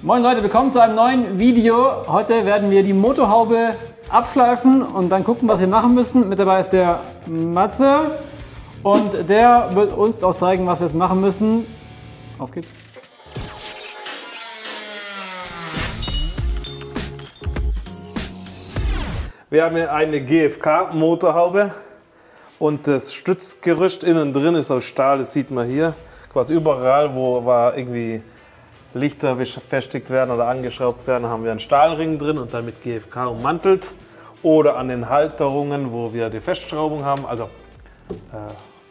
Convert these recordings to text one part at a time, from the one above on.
Moin Leute, willkommen zu einem neuen Video. Heute werden wir die Motorhaube abschleifen und dann gucken, was wir machen müssen. Mit dabei ist der Matze und der wird uns auch zeigen, was wir jetzt machen müssen. Auf geht's. Wir haben hier eine GFK-Motorhaube und das Stützgerüst innen drin ist aus Stahl, das sieht man hier. Quasi überall, wo irgendwie Lichter befestigt werden oder angeschraubt werden, haben wir einen Stahlring drin und dann mit GFK ummantelt. Oder an den Halterungen, wo wir die Festschraubung haben, also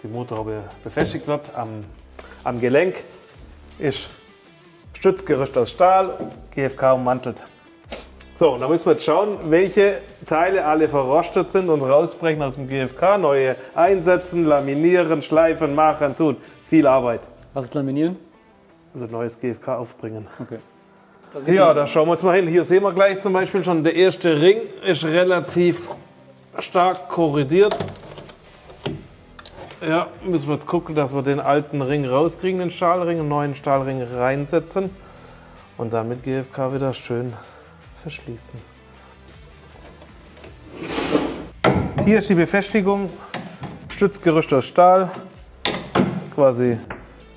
die Motorhaube befestigt wird, am Gelenk ist Stützgerüst aus Stahl, GFK ummantelt. So, da müssen wir jetzt schauen, welche Teile alle verrostet sind und rausbrechen aus dem GFK. Neue einsetzen, laminieren, schleifen, machen, tun. Viel Arbeit. Was ist Laminieren? Also neues GFK aufbringen. Okay. Ja, da schauen wir uns mal hin. Hier sehen wir gleich zum Beispiel schon, der erste Ring ist relativ stark korrodiert. Ja, müssen wir jetzt gucken, dass wir den alten Ring rauskriegen, den Stahlring, einen neuen Stahlring reinsetzen und dann mit GFK wieder schön verschließen. Hier ist die Befestigung, Stützgerüst aus Stahl, quasi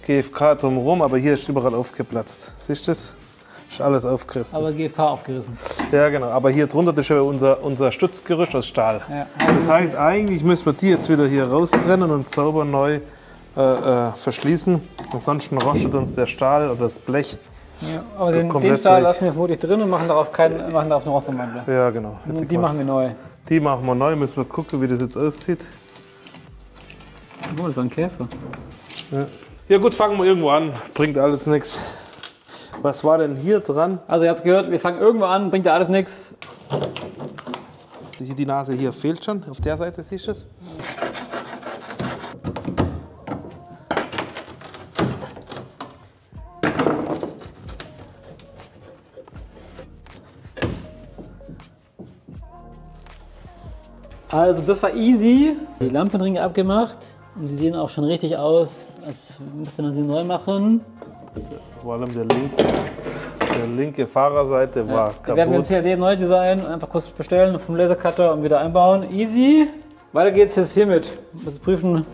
GFK drumherum, aber hier ist überall aufgeplatzt. Siehst du das? Ist alles aufgerissen. Aber GFK aufgerissen. Ja genau, aber hier drunter ist ja unser Stützgerüst aus Stahl. Ja. Das heißt, eigentlich müssen wir die jetzt wieder hier raustrennen und sauber neu verschließen. Ansonsten rostet uns der Stahl oder das Blech. Ja, aber den Stahl lassen wir vermutlich drin und machen darauf eine Rostmantel. Ja, genau. Und die machen wir neu. Die machen wir neu, müssen wir gucken, wie das jetzt aussieht. Oh, das ist ein Käfer. Ja gut, fangen wir irgendwo an. Bringt alles nichts. Was war denn hier dran? Also ihr habt es gehört, wir fangen irgendwo an, bringt ja alles nichts. Die Nase hier fehlt schon. Auf der Seite siehst du es. Also das war easy. Die Lampenringe abgemacht und die sehen auch schon richtig aus, als müsste man sie neu machen. Vor allem der linke Fahrerseite war kaputt. Wir werden den CAD neu designen, einfach kurz bestellen vom Lasercutter und wieder einbauen. Easy. Weiter geht's jetzt hiermit. Wir müssen prüfen,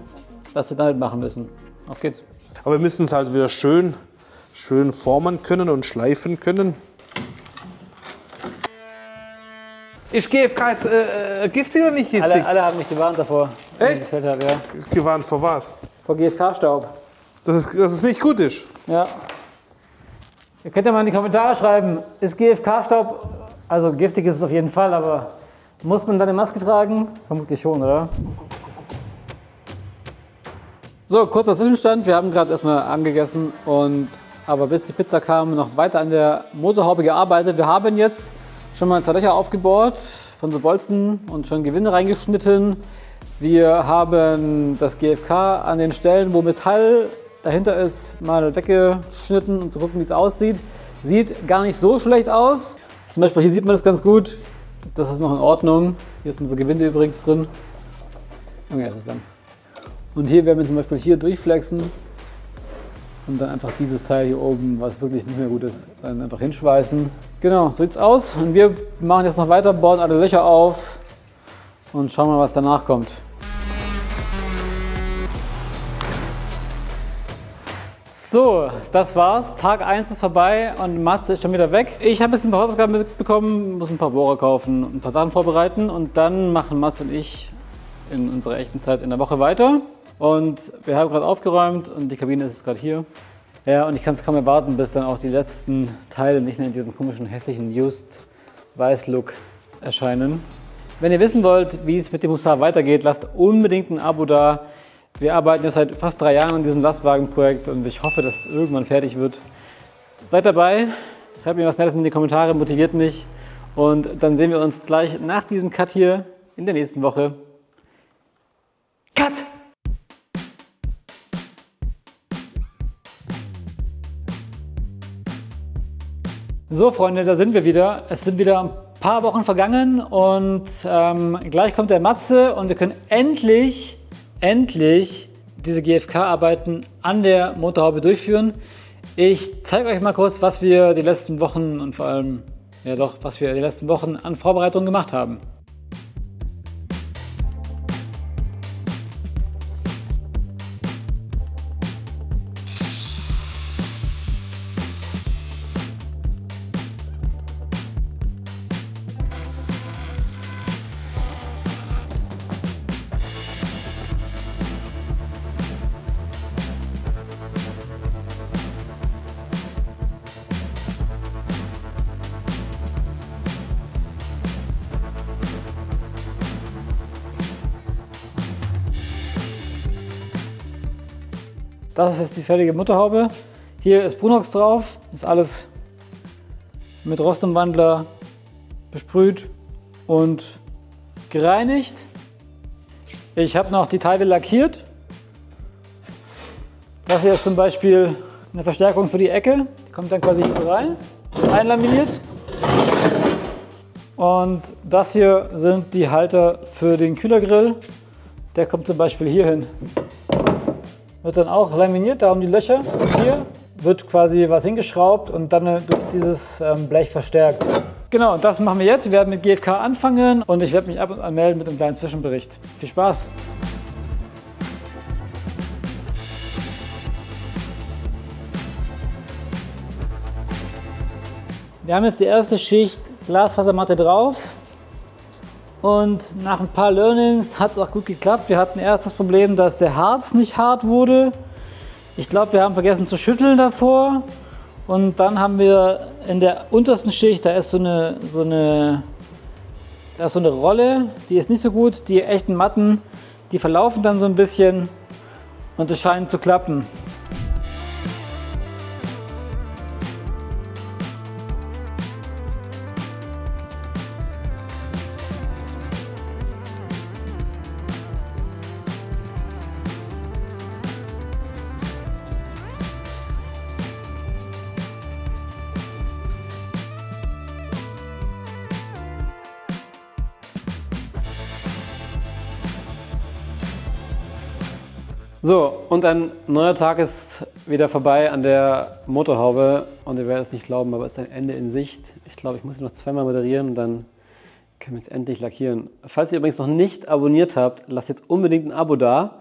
was wir damit machen müssen. Auf geht's. Aber wir müssen es halt wieder schön formen können und schleifen können. Ist GFK jetzt giftig oder nicht giftig? Alle haben mich gewarnt davor. Echt? Ja. Gewarnt vor was? Vor GFK-Staub. Dass es nicht gut ist? Ja. Ihr könnt ja mal in die Kommentare schreiben, ist GFK-Staub, also giftig ist es auf jeden Fall, aber muss man dann eine Maske tragen? Vermutlich schon, oder? So, kurzer Zwischenstand. Wir haben gerade erstmal angegessen aber bis die Pizza kam, noch weiter an der Motorhaube gearbeitet. Wir haben jetzt schon mal 2 Löcher aufgebohrt von so Bolzen und schon Gewinde reingeschnitten. Wir haben das GFK an den Stellen, wo Metall dahinter ist, mal weggeschnitten, um zu gucken, wie es aussieht. Sieht gar nicht so schlecht aus. Zum Beispiel hier sieht man das ganz gut. Das ist noch in Ordnung. Hier ist unser Gewinde übrigens drin. Okay, ist das lang. Und hier werden wir zum Beispiel hier durchflexen und dann einfach dieses Teil hier oben, was wirklich nicht mehr gut ist, dann einfach hinschweißen. Genau, so sieht's aus. Und wir machen jetzt noch weiter, bohren alle Löcher auf und schauen mal, was danach kommt. So, das war's. Tag 1 ist vorbei und Matze ist schon wieder weg. Ich habe jetzt ein paar Hausaufgaben mitbekommen, muss ein paar Bohrer kaufen, ein paar Sachen vorbereiten und dann machen Matze und ich in unserer echten Zeit in der Woche weiter. Und wir haben gerade aufgeräumt und die Kabine ist gerade hier. Ja, und ich kann es kaum erwarten, bis dann auch die letzten Teile nicht mehr in diesem komischen, hässlichen Just-Weiß-Look erscheinen. Wenn ihr wissen wollt, wie es mit dem Hussar weitergeht, lasst unbedingt ein Abo da. Wir arbeiten jetzt seit fast 3 Jahren an diesem Lastwagenprojekt und ich hoffe, dass es irgendwann fertig wird. Seid dabei, schreibt mir was Nettes in die Kommentare, motiviert mich. Und dann sehen wir uns gleich nach diesem Cut hier in der nächsten Woche. Cut! So Freunde, da sind wir wieder. Es sind wieder ein paar Wochen vergangen und gleich kommt der Matze und wir können endlich diese GFK-Arbeiten an der Motorhaube durchführen. Ich zeige euch mal kurz, was wir die letzten Wochen und vor allem, ja doch, was wir die letzten Wochen an Vorbereitungen gemacht haben. Das ist jetzt die fertige Motorhaube. Hier ist Brunox drauf, ist alles mit Rostumwandler besprüht und gereinigt. Ich habe noch die Teile lackiert. Das hier ist zum Beispiel eine Verstärkung für die Ecke. Die kommt dann quasi hier rein, einlaminiert. Und das hier sind die Halter für den Kühlergrill. Der kommt zum Beispiel hier hin. Wird dann auch laminiert, darum die Löcher. Und hier wird quasi was hingeschraubt und dann durch dieses Blech verstärkt. Genau, das machen wir jetzt. Wir werden mit GFK anfangen und ich werde mich ab und an melden mit einem kleinen Zwischenbericht. Viel Spaß! Wir haben jetzt die erste Schicht Glasfasermatte drauf. Und nach ein paar Learnings hat es auch gut geklappt. Wir hatten erst das Problem, dass der Harz nicht hart wurde. Ich glaube, wir haben vergessen zu schütteln davor. Und dann haben wir in der untersten Schicht, da ist so eine Rolle, die ist nicht so gut. Die echten Matten, die verlaufen dann so ein bisschen und es scheint zu klappen. So, und ein neuer Tag ist wieder vorbei an der Motorhaube und ihr werdet es nicht glauben, aber es ist ein Ende in Sicht. Ich glaube, ich muss noch zweimal moderieren und dann können wir jetzt endlich lackieren. Falls ihr übrigens noch nicht abonniert habt, lasst jetzt unbedingt ein Abo da,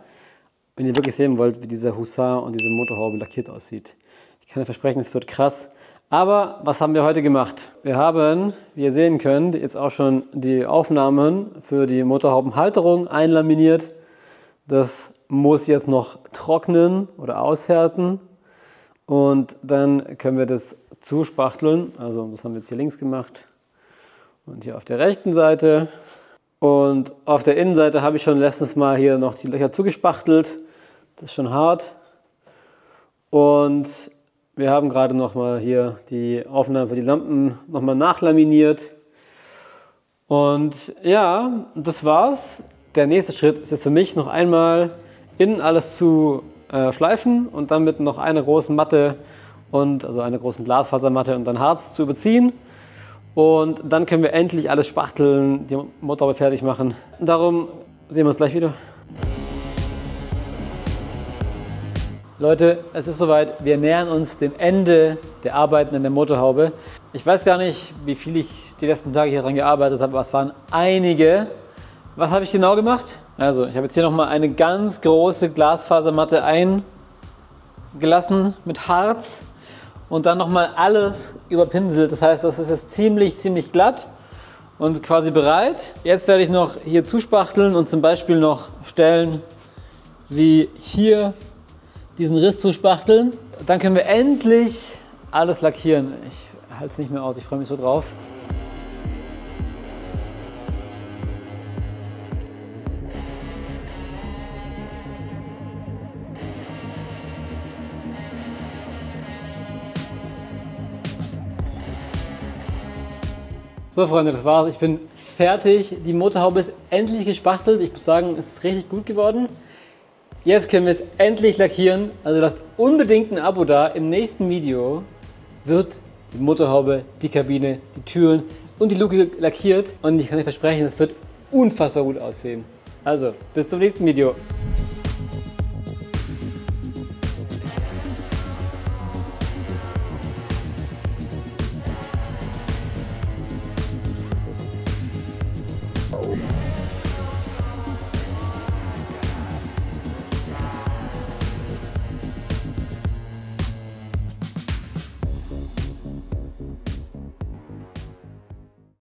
wenn ihr wirklich sehen wollt, wie dieser Hussar und diese Motorhaube lackiert aussieht. Ich kann euch versprechen, es wird krass. Aber was haben wir heute gemacht? Wir haben, wie ihr sehen könnt, jetzt auch schon die Aufnahmen für die Motorhaubenhalterung einlaminiert. Das muss jetzt noch trocknen oder aushärten und dann können wir das zuspachteln. Also das haben wir jetzt hier links gemacht und hier auf der rechten Seite. Und auf der Innenseite habe ich schon letztens mal hier noch die Löcher zugespachtelt. Das ist schon hart. Und wir haben gerade noch mal hier die Aufnahmen für die Lampen noch mal nachlaminiert. Und ja, das war's. Der nächste Schritt ist jetzt für mich noch einmal innen alles zu schleifen und dann mit noch einer großen Matte also einer großen Glasfasermatte und dann Harz zu überziehen. Und dann können wir endlich alles spachteln, die Motorhaube fertig machen. Darum sehen wir uns gleich wieder. Leute, es ist soweit. Wir nähern uns dem Ende der Arbeiten an der Motorhaube. Ich weiß gar nicht, wie viel ich die letzten Tage hier dran gearbeitet habe, aber es waren einige. Was habe ich genau gemacht? Also, ich habe jetzt hier nochmal eine ganz große Glasfasermatte eingelassen mit Harz und dann nochmal alles überpinselt. Das heißt, das ist jetzt ziemlich glatt und quasi bereit. Jetzt werde ich noch hier zuspachteln und zum Beispiel noch Stellen wie hier diesen Riss zuspachteln. Dann können wir endlich alles lackieren. Ich halte es nicht mehr aus, ich freue mich so drauf. So Freunde, das war's. Ich bin fertig. Die Motorhaube ist endlich gespachtelt. Ich muss sagen, es ist richtig gut geworden. Jetzt können wir es endlich lackieren. Also lasst unbedingt ein Abo da. Im nächsten Video wird die Motorhaube, die Kabine, die Türen und die Luke lackiert. Und ich kann euch versprechen, es wird unfassbar gut aussehen. Also, bis zum nächsten Video. aufbauen.